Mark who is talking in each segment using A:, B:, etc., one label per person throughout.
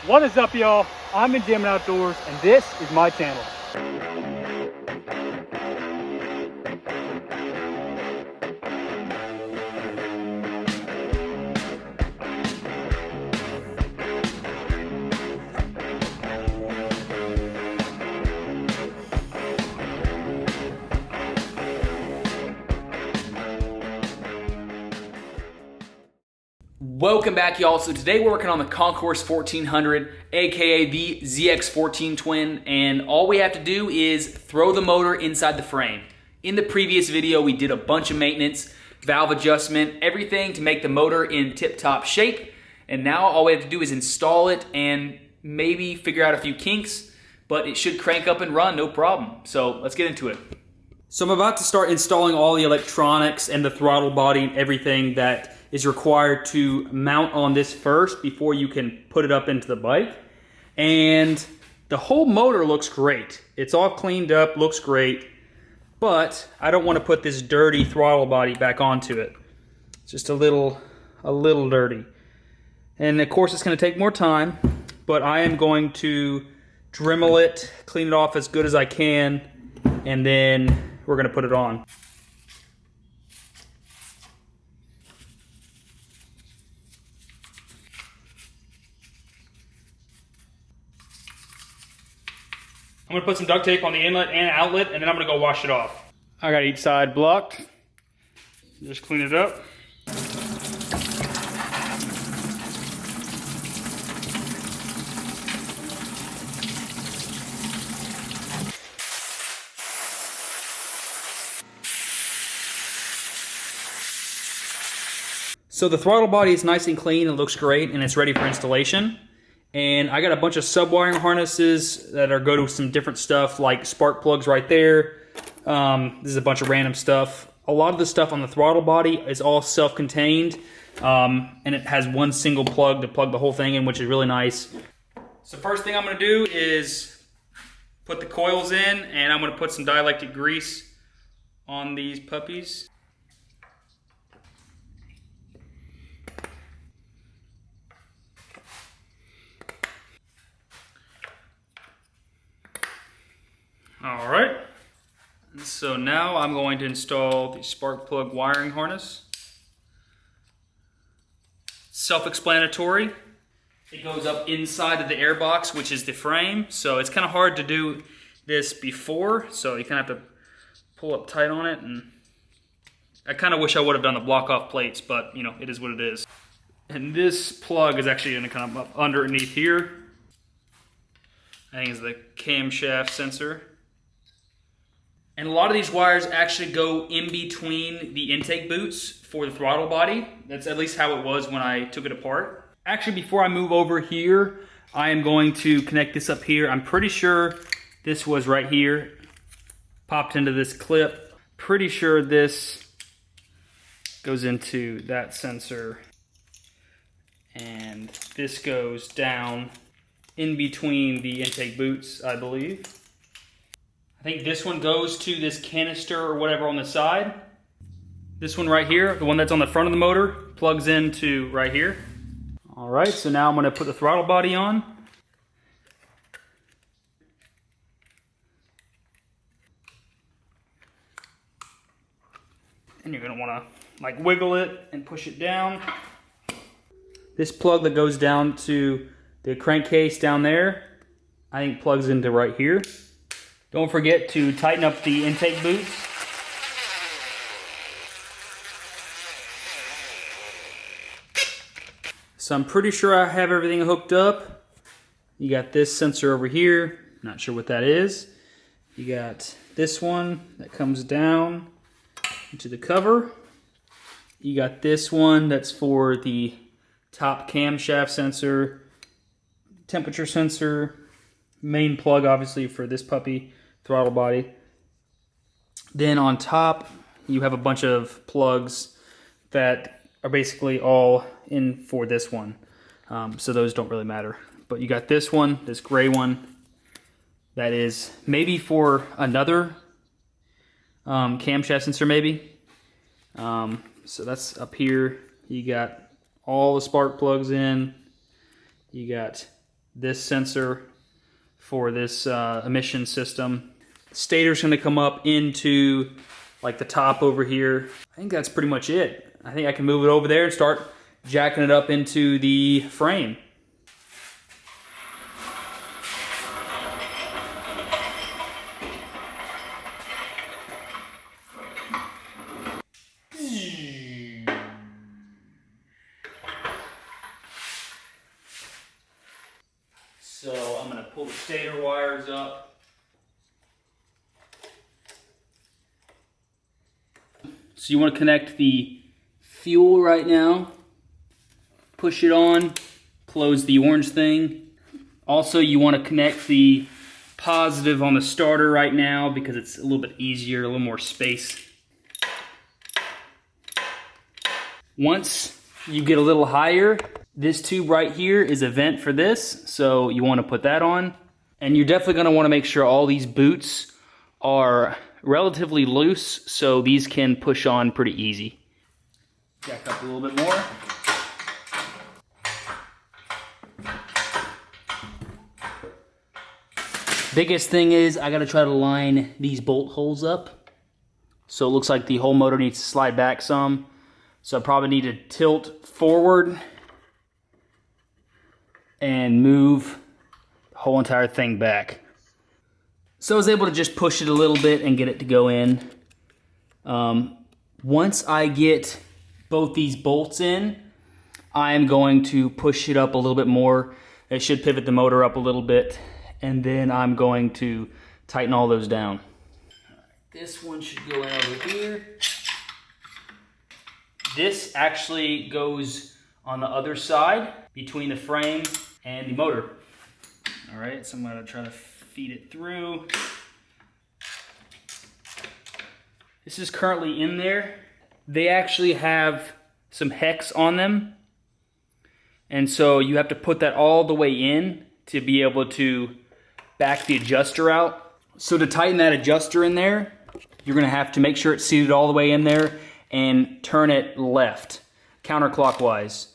A: What is up, y'all? I'm Benjamminoutdoors, and this is my channel.
B: Welcome back, y'all. So today we're working on the Concours 1400, aka the ZX14 TWIN, and all we have to do is throw the motor inside the frame. In the previous video, we did a bunch of maintenance, valve adjustment, everything to make the motor in tip-top shape, and now all we have to do is install it and maybe figure out a few kinks, but it should crank up and run, no problem. So let's get into it. So I'm about to start installing all the electronics and the throttle body and everything that is required to mount on this first before you can put it up into the bike. And the whole motor looks great. It's all cleaned up, looks great, but I don't want to put this dirty throttle body back onto it. It's just a little dirty. And of course it's going to take more time, but I am going to Dremel it, clean it off as good as I can, and then we're going to put it on. I'm gonna put some duct tape on the inlet and outlet, and then I'm gonna go wash it off. I got each side blocked. Just clean it up. So the throttle body is nice and clean, it looks great, and it's ready for installation. And I got a bunch of sub-wiring harnesses that go to some different stuff, like spark plugs right there. This is a bunch of random stuff. A lot of the stuff on the throttle body is all self-contained, and it has one single plug to plug the whole thing in, which is really nice. So first thing I'm gonna do is put the coils in, and I'm gonna put some dielectric grease on these puppies. All right, so now I'm going to install the spark plug wiring harness. Self-explanatory. It goes up inside of the air box, which is the frame, so it's kind of hard to do this before, so you kind of have to pull up tight on it, and I kind of wish I would have done the block off plates, but you know, it is what it is. And this plug is actually going to come up underneath here. I think it's the camshaft sensor. And a lot of these wires actually go in between the intake boots for the throttle body. That's at least how it was when I took it apart. Actually, before I move over here, I am going to connect this up here. I'm pretty sure this was right here, popped into this clip. Pretty sure this goes into that sensor. And this goes down in between the intake boots, I believe. I think this one goes to this canister or whatever on the side. This one right here, the one that's on the front of the motor, plugs into right here. All right, so now I'm gonna put the throttle body on. And you're gonna wanna like wiggle it and push it down. This plug that goes down to the crankcase down there, I think plugs into right here. Don't forget to tighten up the intake boots. So I'm pretty sure I have everything hooked up. You got this sensor over here, not sure what that is. You got this one that comes down into the cover. You got this one that's for the top camshaft sensor, temperature sensor, main plug obviously for this puppy, throttle body. Then on top you have a bunch of plugs that are basically all in for this one, so those don't really matter. But you got this one, this gray one, that is maybe for another camshaft sensor maybe. So that's up here. You got all the spark plugs in. You got this sensor for this emission system. Stator's gonna come up into like the top over here. I think that's pretty much it. I think I can move it over there and start jacking it up into the frame. So I'm gonna pull the stator wires up. So you want to connect the fuel right now, push it on, close the orange thing. Also you want to connect the positive on the starter right now because it's a little bit easier, a little more space. Once you get a little higher, this tube right here is a vent for this, so you want to put that on. And you're definitely going to want to make sure all these boots are relatively loose, so these can push on pretty easy. Jack up a little bit more. Biggest thing is I got to try to line these bolt holes up. So it looks like the whole motor needs to slide back some. So I probably need to tilt forward and move the whole entire thing back. So I was able to just push it a little bit and get it to go in. Once I get both these bolts in, I am going to push it up a little bit more. It should pivot the motor up a little bit, and then I'm going to tighten all those down. This one should go in over here. This actually goes on the other side between the frame and the motor. All right, so I'm gonna try to feed it through. This is currently in there. They actually have some hex on them. And so you have to put that all the way in to be able to back the adjuster out. So to tighten that adjuster in there, you're gonna have to make sure it's seated all the way in there and turn it left, counterclockwise.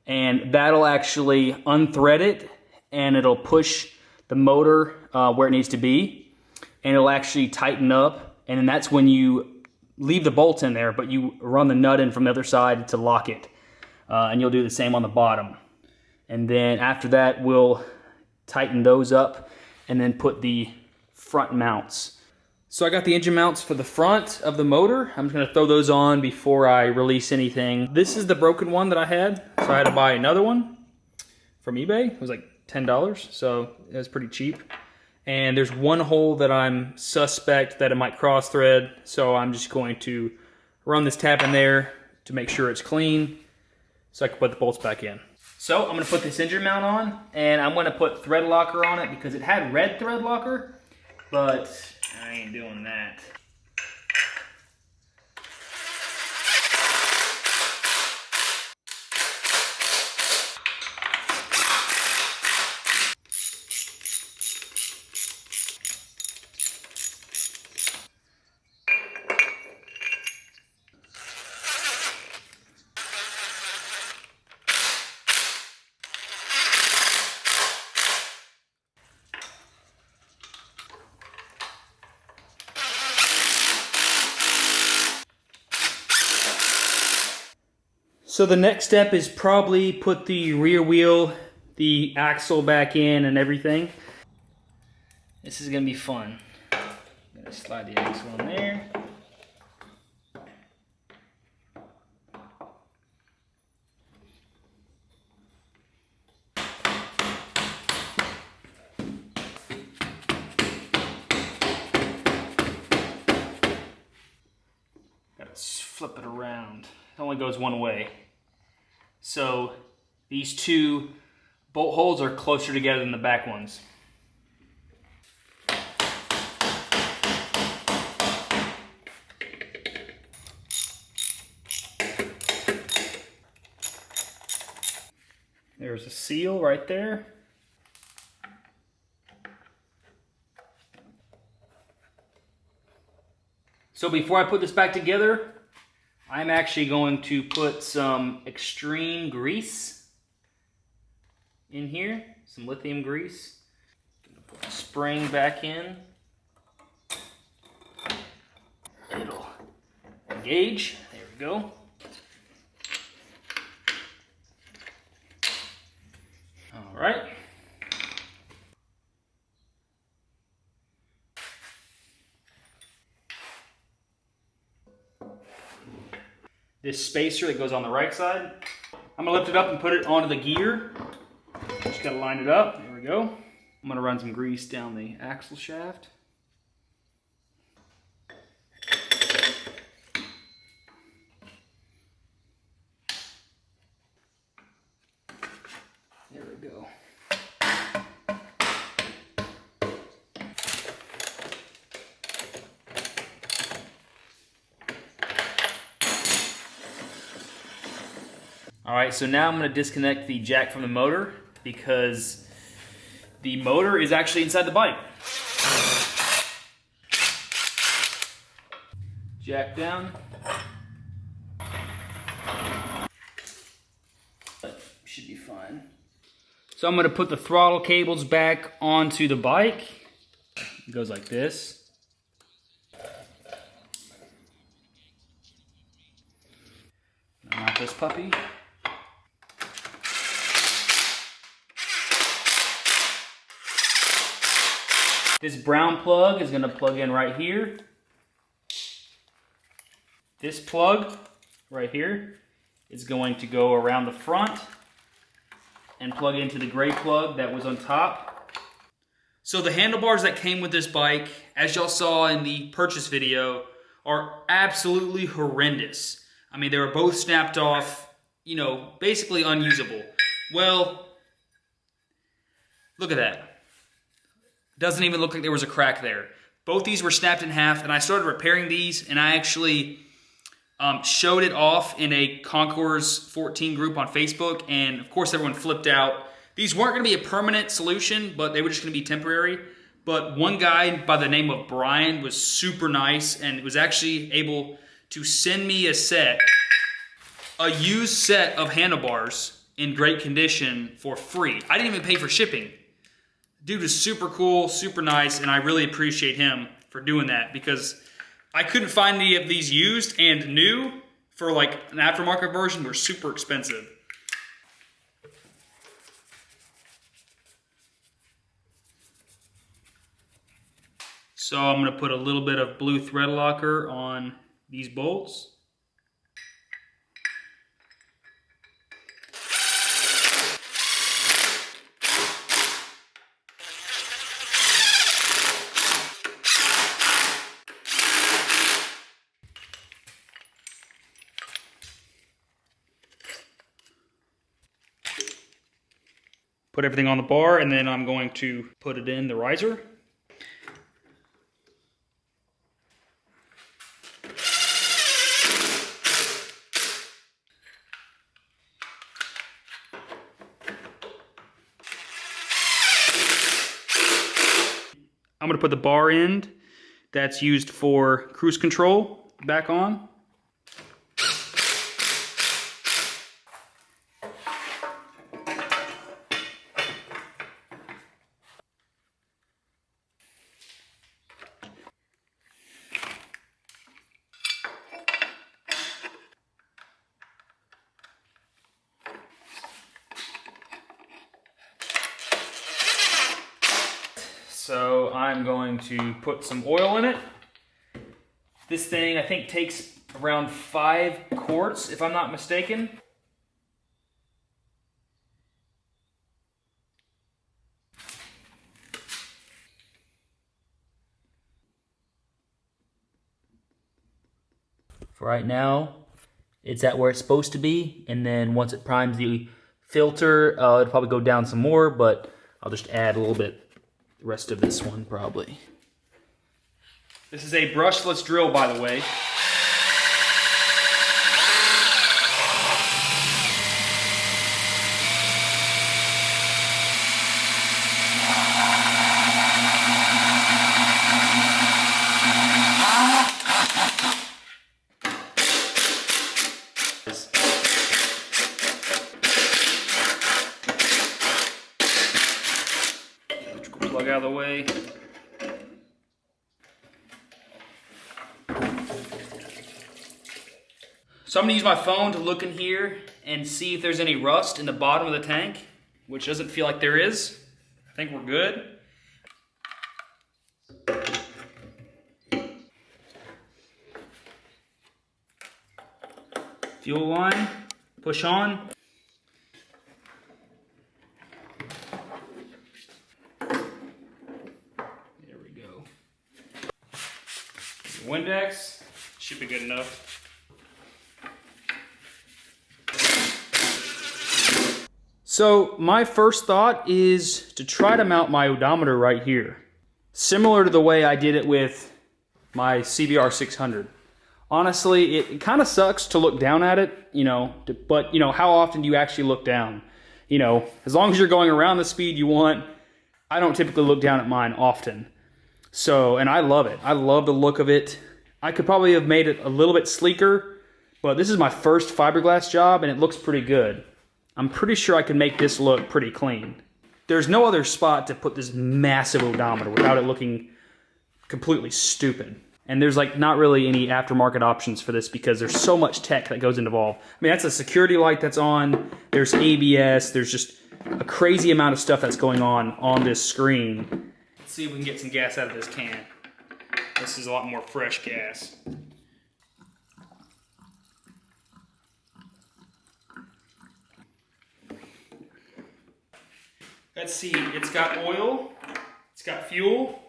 B: And that'll actually unthread it, and it'll push the motor where it needs to be, and it'll actually tighten up. And then that's when you leave the bolt in there, but you run the nut in from the other side to lock it. And you'll do the same on the bottom. And then after that, we'll tighten those up and then put the front mounts. So I got the engine mounts for the front of the motor. I'm just gonna throw those on before I release anything. This is the broken one that I had, so I had to buy another one from eBay. It was like $10, so it was pretty cheap. And there's one hole that I'm suspect that it might cross thread, so I'm just going to run this tab in there to make sure it's clean so I can put the bolts back in. So I'm gonna put this engine mount on, and I'm gonna put thread locker on it because it had red thread locker, but I ain't doing that. So the next step is probably put the rear wheel, the axle back in and everything. This is gonna be fun. I'm gonna slide the axle in there. Gotta flip it around. It only goes one way. So these two bolt holes are closer together than the back ones. There's a seal right there. So before I put this back together, I'm actually going to put some extreme grease in here. some lithium grease. Gonna put the spring back in. It'll engage. There we go. All right. This spacer that goes on the right side, I'm gonna lift it up and put it onto the gear. Just gotta line it up. There we go. I'm gonna run some grease down the axle shaft. There we go. All right, so now I'm going to disconnect the jack from the motor because the motor is actually inside the bike. Jack down. But should be fine. So I'm going to put the throttle cables back onto the bike. It goes like this. Mount this puppy. This brown plug is going to plug in right here. This plug right here is going to go around the front and plug into the gray plug that was on top. So the handlebars that came with this bike, as y'all saw in the purchase video, are absolutely horrendous. I mean, they were both snapped off, you know, basically unusable. Well, look at that. Doesn't even look like there was a crack there. Both these were snapped in half, and I started repairing these, and I actually showed it off in a Concours 14 group on Facebook, and of course everyone flipped out. These weren't going to be a permanent solution, but they were just going to be temporary. But one guy by the name of Brian was super nice, and was actually able to send me a used set of handlebars in great condition for free. I didn't even pay for shipping. Dude is super cool, super nice, and I really appreciate him for doing that because I couldn't find any of these used, and new for like an aftermarket version were super expensive. So I'm going to put a little bit of blue thread locker on these bolts. Put everything on the bar, and then I'm going to put it in the riser. I'm going to put the bar end that's used for cruise control back on. So I'm going to put some oil in it. This thing I think takes around 5 quarts if I'm not mistaken. For right now, it's at where it's supposed to be, and then once it primes the filter, it'll probably go down some more, but I'll just add a little bit the rest of this one probably. This is a brushless drill, by the way. plug out of the way. So I'm gonna use my phone to look in here and see if there's any rust in the bottom of the tank, which doesn't feel like there is. I think we're good. Fuel line, push on. There we go. Windex, should be good enough. So my first thought is to try to mount my odometer right here. Similar to the way I did it with my CBR 600. Honestly, it kind of sucks to look down at it, you know, but you know, how often do you actually look down? You know, as long as you're going around the speed you want, I don't typically look down at mine often. So, and I love it. I love the look of it. I could probably have made it a little bit sleeker, but this is my first fiberglass job and it looks pretty good. I'm pretty sure I can make this look pretty clean. There's no other spot to put this massive odometer without it looking completely stupid. And there's like not really any aftermarket options for this because there's so much tech that goes involved. I mean, that's a security light that's on, there's ABS, there's just a crazy amount of stuff that's going on this screen. Let's see if we can get some gas out of this can. This is a lot more fresh gas. Let's see, it's got oil, it's got fuel,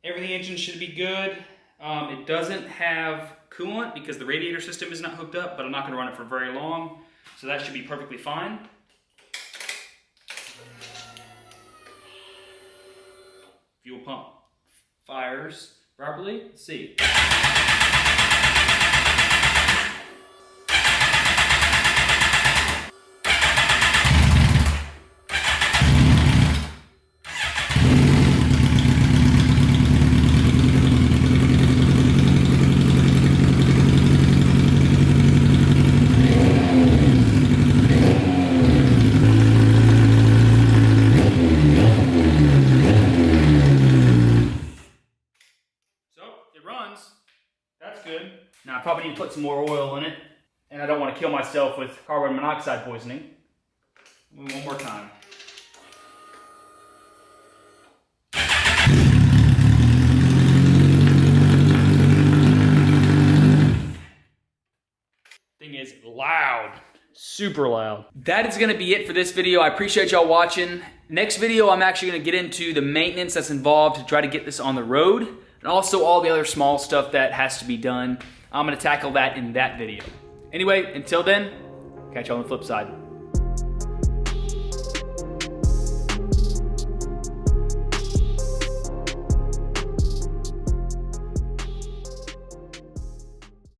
B: everything engine should be good. It doesn't have coolant because the radiator system is not hooked up, but I'm not going to run it for very long, so that should be perfectly fine. Fuel pump fires properly. Let's see. That's good. Now I probably need to put some more oil in it, and I don't want to kill myself with carbon monoxide poisoning. One more time. Thing is loud. Super loud. That is gonna be it for this video. I appreciate y'all watching. Next video, I'm actually gonna get into the maintenance that's involved to try to get this on the road, and also all the other small stuff that has to be done. I'm gonna tackle that in that video. Anyway, until then, catch y'all on the flip side.